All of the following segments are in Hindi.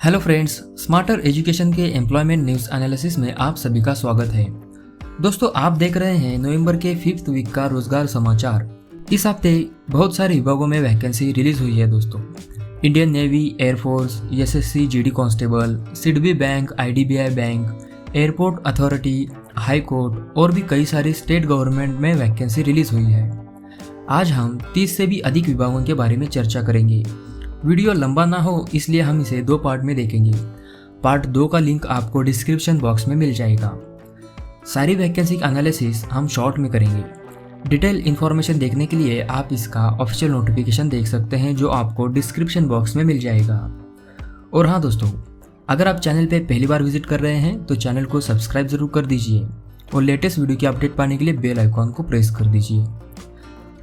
हेलो फ्रेंड्स, स्मार्टर एजुकेशन के एम्प्लॉयमेंट न्यूज़ एनालिसिस में आप सभी का स्वागत है। दोस्तों, आप देख रहे हैं नवंबर के 5th वीक का रोजगार समाचार। इस हफ्ते बहुत सारे विभागों में वैकेंसी रिलीज हुई है। दोस्तों, Indian navy, air force, SSC GD constable, SIDBI bank, IDBI bank, airport authority, high court और भी कई सारी स्टेट गवर्नमेंट में वैकेंसी रिलीज हुई है। आज हम 30 से भी अधिक विभागों के बारे में चर्चा करेंगे। वीडियो लंबा ना हो इसलिए हम इसे 2 पार्ट में देखेंगे। पार्ट 2 का लिंक आपको डिस्क्रिप्शन बॉक्स में मिल जाएगा। सारी वैकेंसी का एनालिसिस हम शॉर्ट में करेंगे। डिटेल इन्फॉर्मेशन देखने के लिए आप इसका ऑफिशियल नोटिफिकेशन देख सकते हैं जो आपको डिस्क्रिप्शन बॉक्स में मिल जाएगा। और हाँ दोस्तों, अगर आप चैनल पे पहली बार विजिट कर रहे हैं तो चैनल को सब्सक्राइब जरूर कर दीजिए और लेटेस्ट वीडियो की अपडेट पाने के लिए बेल आइकॉन को प्रेस कर दीजिए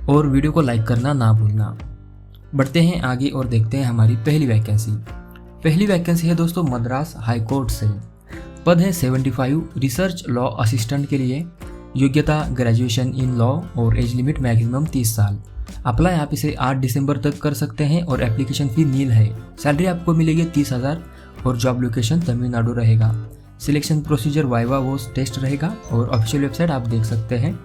और वीडियो को लाइक करना ना भूलना। बढ़ते हैं आगे और देखते हैं हमारी पहली वैकेंसी। पहली वैकेंसी है दोस्तों मद्रास हाई कोर्ट से। पद है 75 रिसर्च लॉ असिस्टेंट के लिए। योग्यता ग्रेजुएशन इन लॉ और एज लिमिट मैक्सिमम 30 साल। अप्लाई आप इसे 8 दिसंबर तक कर सकते हैं और एप्लीकेशन फी नील है। सैलरी आपको मिलेगी 30,000 और जॉब लोकेशन तमिलनाडु रहेगा। Selection procedure viva voce test रहेगा और ऑफिशियल वेबसाइट आप देख सकते हैं।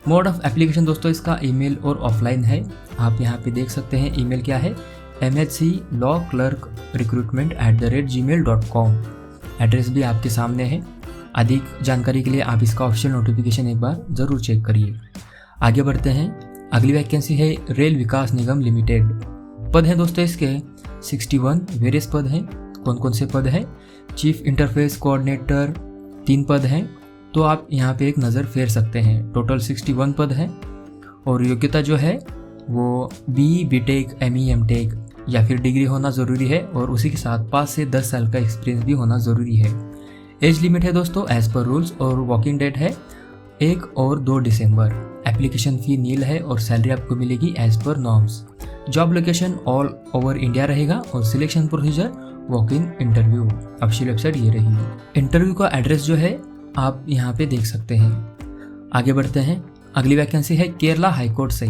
मोड ऑफ एप्लीकेशन दोस्तों इसका ईमेल और ऑफलाइन है। आप यहाँ पे देख सकते हैं ईमेल क्या है, mhclawclerkrecruitment@gmail.com। एड्रेस भी आपके सामने है। अधिक जानकारी के लिए आप इसका ऑफिशियल नोटिफिकेशन एक बार ज़रूर चेक करिए। आगे बढ़ते हैं। अगली वैकेंसी है रेल विकास निगम लिमिटेड। पद हैं दोस्तों इसके 61 वेरियस पद हैं। कौन कौन से पद हैं? चीफ इंटरफेस कोऑर्डिनेटर 3 पद हैं, तो आप यहाँ पे एक नज़र फेर सकते हैं। टोटल 61 पद हैं और योग्यता जो है वो BE, BTech, ME, MTech या फिर डिग्री होना ज़रूरी है और उसी के साथ 5 से 10 साल का एक्सपीरियंस भी होना ज़रूरी है। एज लिमिट है दोस्तों एज पर रूल्स और वॉकिंग डेट है 1 और 2 दिसंबर। एप्लीकेशन फ़ी नील है और सैलरी आपको मिलेगी as per norms. Job location all over India रहेगा और selection procedure walk in interview. Official website ये रही। इंटरव्यू का एड्रेस जो है आप यहाँ पे देख सकते हैं। आगे बढ़ते हैं। अगली वैकेंसी है केरला हाई कोर्ट से।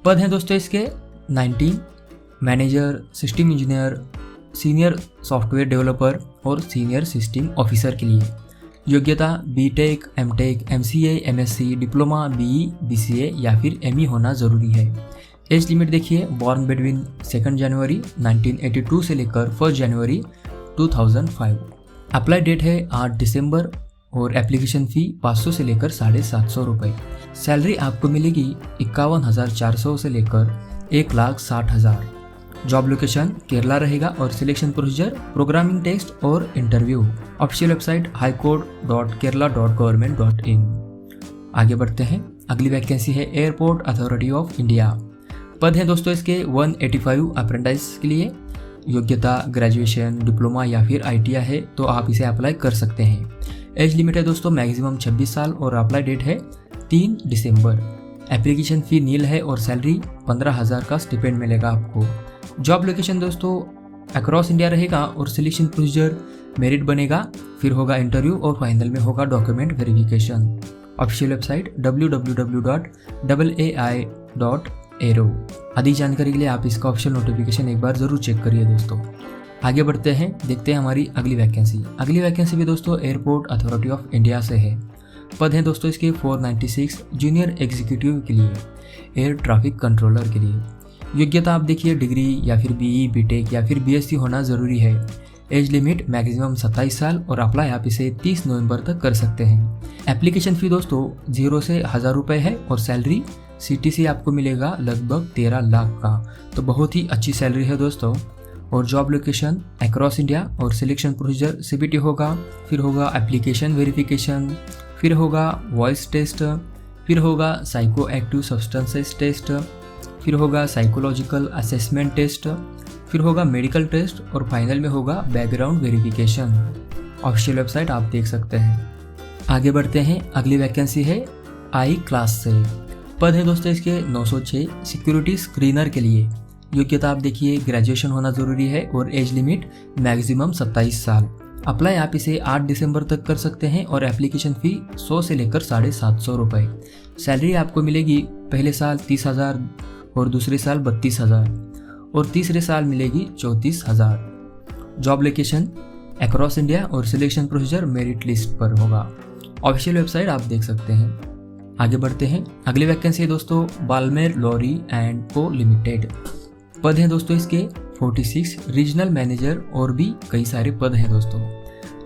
पद हैं दोस्तों इसके 19 manager, system engineer, senior software developer और सीनियर सिस्टम ऑफिसर के लिए। योग्यता BTech, MTech, MCA, MSc, diploma, BE, BCA या फिर ME होना ज़रूरी है। एज लिमिट देखिए, बॉर्न बिटवीन 2 जनवरी 1982 से लेकर 1 जनवरी 2005। अप्लाई डेट है 8 दिसंबर और एप्लीकेशन फ़ी 500 से लेकर 750 रुपये। सैलरी आपको मिलेगी 51,400 से लेकर 1,60,000। जॉब लोकेशन केरला रहेगा और सिलेक्शन प्रोसीजर प्रोग्रामिंग टेस्ट और इंटरव्यू। Official website highcourt.kerala.government.in। आगे बढ़ते हैं। अगली वैकेंसी है एयरपोर्ट अथॉरिटी ऑफ इंडिया। पद है दोस्तों इसके 185 अप्रेंटिस के लिए। योग्यता ग्रेजुएशन, डिप्लोमा या फिर ITI है, तो आप इसे अप्लाई कर सकते हैं। एज लिमिट है दोस्तों मैक्सिमम 26 साल और अप्लाई डेट है 3 दिसंबर। एप्लीकेशन फ़ी नील है और सैलरी 15,000 का स्टिपेंड मिलेगा आपको। जॉब लोकेशन दोस्तों अक्रॉस इंडिया रहेगा और सिलेक्शन प्रोसीजर मेरिट बनेगा, फिर होगा इंटरव्यू और फाइनल में होगा document verification. Official website www.ai.aero। अधिक जानकारी के लिए आप इसका ऑफिशियल नोटिफिकेशन एक बार ज़रूर चेक करिए दोस्तों। आगे बढ़ते हैं, देखते हैं हमारी अगली वैकेंसी। अगली वैकेंसी भी दोस्तों एयरपोर्ट अथॉरिटी ऑफ इंडिया से है। पद हैं दोस्तों इसके 496 जूनियर एग्जीक्यूटिव के लिए, एयर ट्रैफिक कंट्रोलर के लिए। योग्यता आप देखिए डिग्री या फिर BE, BTech या फिर BSc होना ज़रूरी है। एज लिमिट मैक्सिमम 27 साल और अप्लाई आप इसे 30 नवंबर तक कर सकते हैं। एप्लीकेशन फ़ी दोस्तों 0 से 1,000 रुपये है और सैलरी CTC आपको मिलेगा लगभग 13 लाख का, तो बहुत ही अच्छी सैलरी है दोस्तों। और जॉब लोकेशन अक्रॉस इंडिया और सिलेक्शन प्रोसीजर CBT होगा, फिर होगा एप्लीकेशन वेरिफिकेशन, फिर होगा वॉइस टेस्ट, फिर होगा साइको एक्टिव सब्सटेंसेस टेस्ट, फिर होगा साइकोलॉजिकल असेसमेंट टेस्ट, फिर होगा मेडिकल टेस्ट और फाइनल में होगा बैकग्राउंड वेरिफिकेशन। ऑफिशियल वेबसाइट आप देख सकते हैं। आगे बढ़ते हैं। अगली वैकेंसी है I क्लास से। पद है दोस्तों इसके 906 सिक्योरिटी स्क्रीनर के लिए। योग्यता आप देखिए ग्रेजुएशन होना ज़रूरी है और एज लिमिट मैक्सिमम 27 साल। अप्लाई आप इसे 8 दिसंबर तक कर सकते हैं और एप्लीकेशन फ़ी 100 से लेकर 750 रुपये। सैलरी आपको मिलेगी पहले साल 30,000 और दूसरे साल 32,000 और तीसरे साल मिलेगी 34,000। जॉब लोकेशन अक्रॉस इंडिया और सिलेक्शन प्रोसीजर मेरिट लिस्ट पर होगा। ऑफिशियल वेबसाइट आप देख सकते हैं। आगे बढ़ते हैं। अगली वैकेंसी है दोस्तों बाल्मेर लॉरी एंड को लिमिटेड। पद हैं दोस्तों इसके 46, रीजनल मैनेजर और भी कई सारे पद हैं दोस्तों।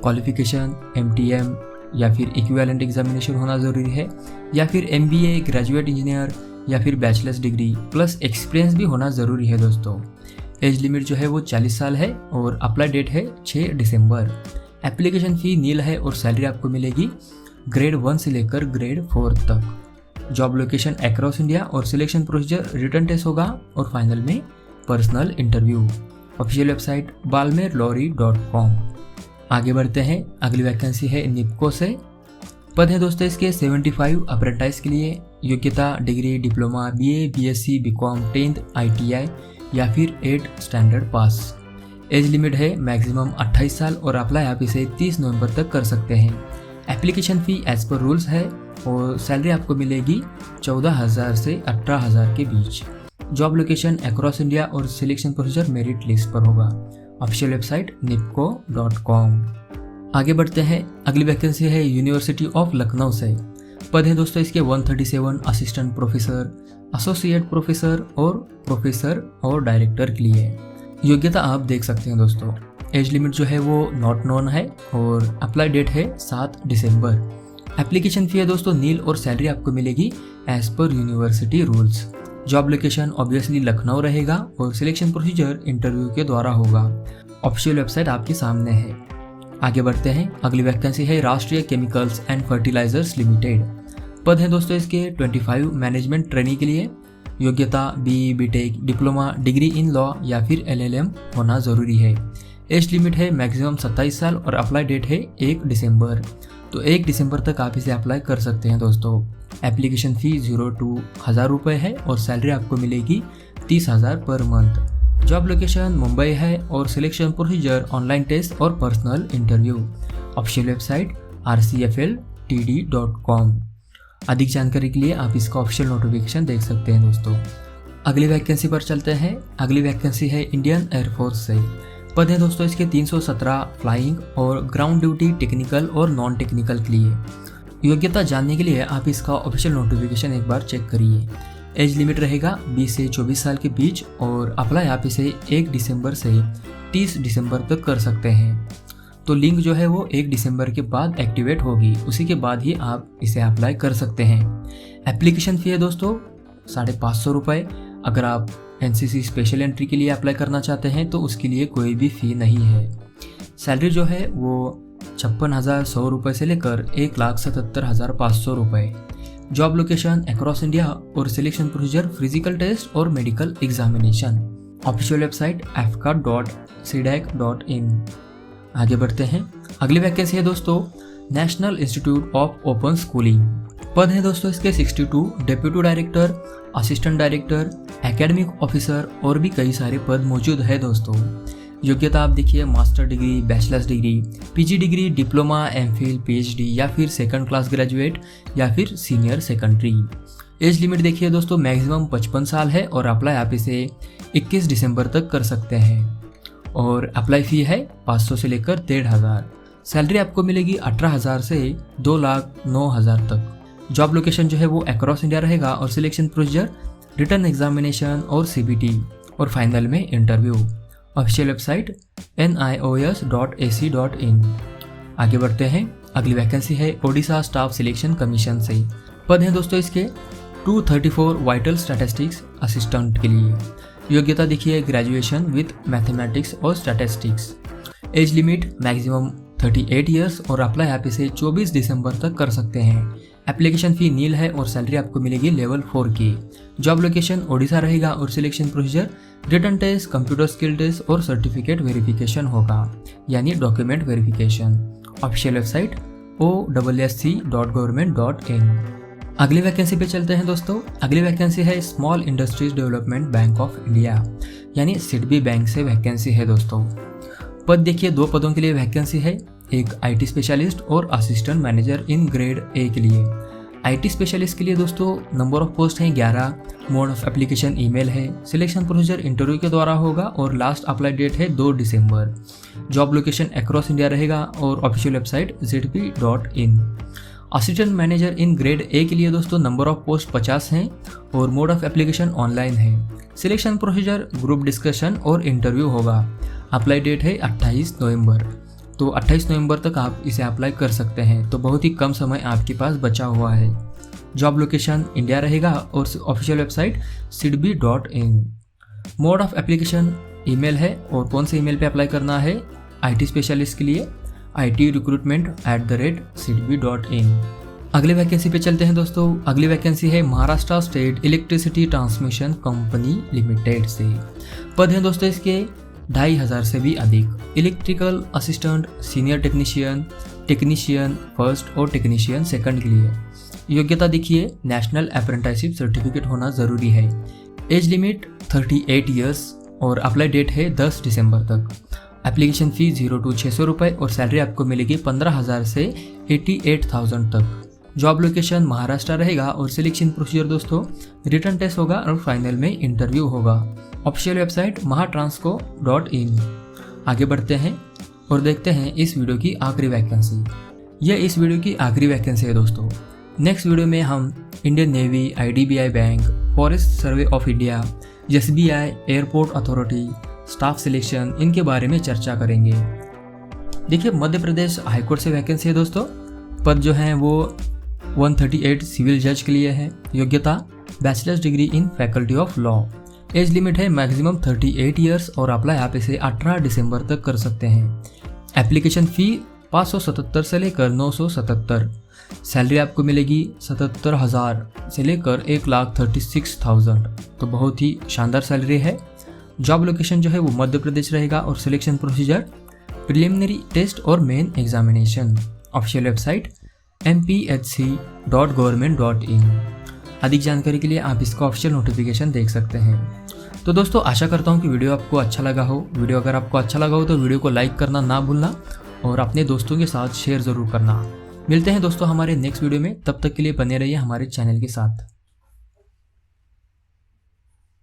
क्वालिफिकेशन MTM या फिर इक्विवेलेंट एग्जामिनेशन होना ज़रूरी है, या फिर MBA ग्रेजुएट इंजीनियर या फिर बैचलर्स डिग्री प्लस एक्सपीरियंस भी होना ज़रूरी है दोस्तों। एज लिमिट जो है वो 40 साल है और अप्लाई डेट है 6 दिसंबर। एप्लीकेशन फ़ी नील है और सैलरी आपको मिलेगी ग्रेड 1 से लेकर ग्रेड 4 तक। जॉब लोकेशन अक्रॉस इंडिया और सिलेक्शन प्रोसीजर रिटन टेस्ट होगा और फाइनल में personal interview. Official website balmerlorry.com। आगे बढ़ते हैं। अगली वैकेंसी है निप्को से। पद है दोस्तों इसके 75 अप्रेंटाइज के लिए। योग्यता degree diploma BA BSc BCom 10th ITI या फिर 8 स्टैंडर्ड पास। एज लिमिट है मैक्सिमम 28 साल और अप्लाई आप इसे 30 नवंबर तक कर सकते हैं। Application fee as per rules है और सैलरी आपको मिलेगी 14,000 से 18,000 के बीच। जॉब लोकेशन अक्रॉस इंडिया और सिलेक्शन प्रोसीजर मेरिट लिस्ट पर होगा। Official website nipco.com। आगे बढ़ते हैं। अगली वैकेंसी है यूनिवर्सिटी ऑफ लखनऊ से। पद है दोस्तों इसके 137 असिस्टेंट प्रोफेसर, एसोसिएट प्रोफेसर और डायरेक्टर के लिए। योग्यता आप देख सकते हैं दोस्तों। एज लिमिट जो है वो नॉट नोन है और अप्लाई डेट है 7 दिसंबर। एप्लीकेशन फ़ी है दोस्तों नील और सैलरी आपको मिलेगी as per university rules. Job location obviously Lucknow रहेगा और सिलेक्शन प्रोसीजर इंटरव्यू के द्वारा होगा। ऑफिशियल वेबसाइट आपके सामने है। आगे बढ़ते हैं। अगली वैकेंसी है राष्ट्रीय केमिकल्स एंड फर्टिलाइजर्स लिमिटेड। पद है दोस्तों इसके 25 मैनेजमेंट ट्रेनी के लिए। योग्यता BE BTech diploma degree in law या फिर LLM होना ज़रूरी है। एज लिमिट है मैक्सिमम 27 साल और अप्लाई डेट है 1 दिसंबर। तो 1 दिसंबर तक आप इसे अप्लाई कर सकते हैं दोस्तों। एप्लीकेशन फ़ी 0-1,000 रुपये है और सैलरी आपको मिलेगी 30,000 per month. Job location Mumbai है और सिलेक्शन प्रोसीजर ऑनलाइन टेस्ट और personal interview. Official website rcfltd.com। अधिक जानकारी के लिए आप इसका ऑफिशियल नोटिफिकेशन देख सकते हैं दोस्तों। अगली वैकेंसी पर चलते हैं। अगली वैकेंसी है इंडियन एयरफोर्स से। पद है दोस्तों इसके 317 फ्लाइंग और ग्राउंड ड्यूटी टेक्निकल और नॉन टेक्निकल के लिए। योग्यता जानने के लिए आप इसका ऑफिशियल नोटिफिकेशन एक बार चेक करिए। एज लिमिट रहेगा 20 से 24 साल के बीच और अप्लाई आप इसे 1 दिसंबर से 30 दिसंबर तक कर सकते हैं। तो लिंक जो है वो 1 दिसंबर के बाद एक्टिवेट होगी, उसी के बाद ही आप इसे अप्लाई कर सकते हैं। एप्लीकेशन फ़ी है दोस्तों 550 रुपये। अगर आप NCC स्पेशल एंट्री के लिए अप्लाई करना चाहते हैं तो उसके लिए कोई भी फ़ी नहीं है। सैलरी जो है वो 56,100 रुपये से लेकर 1,77,500 रुपये। जॉब लोकेशन अक्रॉस इंडिया और सिलेक्शन प्रोसीजर फिजिकल टेस्ट और medical examination. Official website fca.cdac.in। आगे बढ़ते हैं। अगली वैकेंसी है दोस्तों national institute of open schooling. पद है दोस्तों इसके 62 deputy director, assistant director, academic officer और भी कई सारे पद मौजूद है दोस्तों। योग्यता आप देखिए master degree, bachelors degree, PG degree, diploma, MPhil, PhD या फिर 2nd क्लास ग्रेजुएट या फिर सीनियर सेकेंडरी। एज लिमिट देखिए दोस्तों मैक्सिमम 55 साल है और अप्लाई आप इसे 21 दिसंबर तक कर सकते हैं और अप्लाई फ़ी है 500 से लेकर 1,500। सैलरी आपको मिलेगी 18,000 से 2,09,000 तक। जॉब लोकेशन जो है वो अक्रॉस इंडिया रहेगा और सिलेक्शन प्रोसीजर रिटन एग्जामिनेशन और CBT और फाइनल में इंटरव्यू। Official website nios.ac.in। आगे बढ़ते हैं। अगली वैकेंसी है ओडिशा स्टाफ सिलेक्शन कमीशन से। पद है दोस्तों इसके 234 वाइटल स्टैटिस्टिक्स असिस्टेंट के लिए। योग्यता देखिए ग्रेजुएशन विथ मैथमेटिक्स और statistics. Age limit maximum 38 years और अप्लाई आप इसे 24 दिसंबर तक कर सकते हैं। एप्लीकेशन फ़ी नील है और सैलरी आपको मिलेगी लेवल 4 की। जॉब लोकेशन ओडिशा रहेगा और selection procedure written test, computer skill test और सर्टिफिकेट वेरिफिकेशन होगा, यानी document verification. Official website ossc.government.in। अगली वैकेंसी पे चलते हैं दोस्तों। अगली वैकेंसी है small industries development bank of India, यानी सिडबी बैंक से वैकेंसी है दोस्तों। पद देखिए 2 पदों के लिए वैकेंसी है, एक IT स्पेशलिस्ट और assistant manager in grade A के लिए। IT स्पेशलिस्ट के लिए दोस्तों नंबर ऑफ पोस्ट हैं 11, मोड ऑफ एप्लीकेशन ईमेल है, सिलेक्शन प्रोसीजर इंटरव्यू के द्वारा होगा और लास्ट अप्लाई डेट है 2 दिसंबर। जॉब लोकेशन अक्रॉस इंडिया रहेगा और official website zp.in। Assistant manager in grade A के लिए दोस्तों नंबर ऑफ पोस्ट 50 हैं और मोड ऑफ एप्लीकेशन ऑनलाइन है। सिलेक्शन प्रोसीजर ग्रुप डिस्कशन और इंटरव्यू होगा। अप्लाई डेट है 28 नवंबर। तो 28 नवंबर तक आप इसे अप्लाई कर सकते हैं, तो बहुत ही कम समय आपके पास बचा हुआ है। जॉब लोकेशन इंडिया रहेगा और official website sidbi.in। Mode of application email है और कौन से ईमेल पे अप्लाई करना है IT स्पेशलिस्ट के लिए itrecruitment@sidbi.in। अगले वैकेंसी पे चलते हैं दोस्तों। अगली वैकेंसी है Maharashtra state electricity transmission company limited से। पद हैं दोस्तों इसके 2500 से भी अधिक। Electrical assistant, senior technician first और टेक्नीशियन सेकंड के लिए। योग्यता देखिए, नेशनल अप्रेंटिसशिप सर्टिफिकेट होना ज़रूरी है। एज लिमिट 38 ईयर्स और अप्लाई डेट है 10 दिसंबर तक। एप्लीकेशन फ़ी 0 to 600 रुपये और सैलरी आपको मिलेगी 15,000 से 88,000 तक। जॉब लोकेशन महाराष्ट्र रहेगा और सिलेक्शन प्रोसीजर दोस्तों रिटन टेस्ट होगा और फाइनल में इंटरव्यू होगा। Official website mahatransco.in। आगे बढ़ते हैं और देखते हैं इस वीडियो की आखिरी वैकेंसी। यह इस वीडियो की आखिरी वैकेंसी है दोस्तों। नेक्स्ट वीडियो में हम Indian navy, IDBI bank, forest survey of India, SBI, airport authority, staff selection इनके बारे में चर्चा करेंगे। देखिए, मध्य प्रदेश हाईकोर्ट से वैकेंसी है दोस्तों। पद जो हैं वो 138 सिविल जज के लिए है। योग्यता bachelors degree in faculty of law. Age limit है मैक्सिमम 38 ईयर्स और अप्लाई आप इसे 18 दिसंबर तक कर सकते हैं। एप्लीकेशन फ़ी 577 से लेकर 977। सैलरी आपको मिलेगी 77,000 से लेकर 1,36,000। तो बहुत ही शानदार सैलरी है। जॉब लोकेशन जो है वो मध्य प्रदेश रहेगा और सिलेक्शन प्रोसीजर प्रिलिमिनरी टेस्ट और main examination. Official website mpHC.government.in। अधिक जानकारी के लिए आप इसका ऑफिशियल नोटिफिकेशन देख सकते हैं। तो दोस्तों, आशा करता हूँ कि वीडियो आपको अच्छा लगा हो। वीडियो अगर आपको अच्छा लगा हो तो वीडियो को लाइक करना ना भूलना और अपने दोस्तों के साथ शेयर ज़रूर करना। मिलते हैं दोस्तों हमारे नेक्स्ट वीडियो में, तब तक के लिए बने रहिए हमारे चैनल के साथ।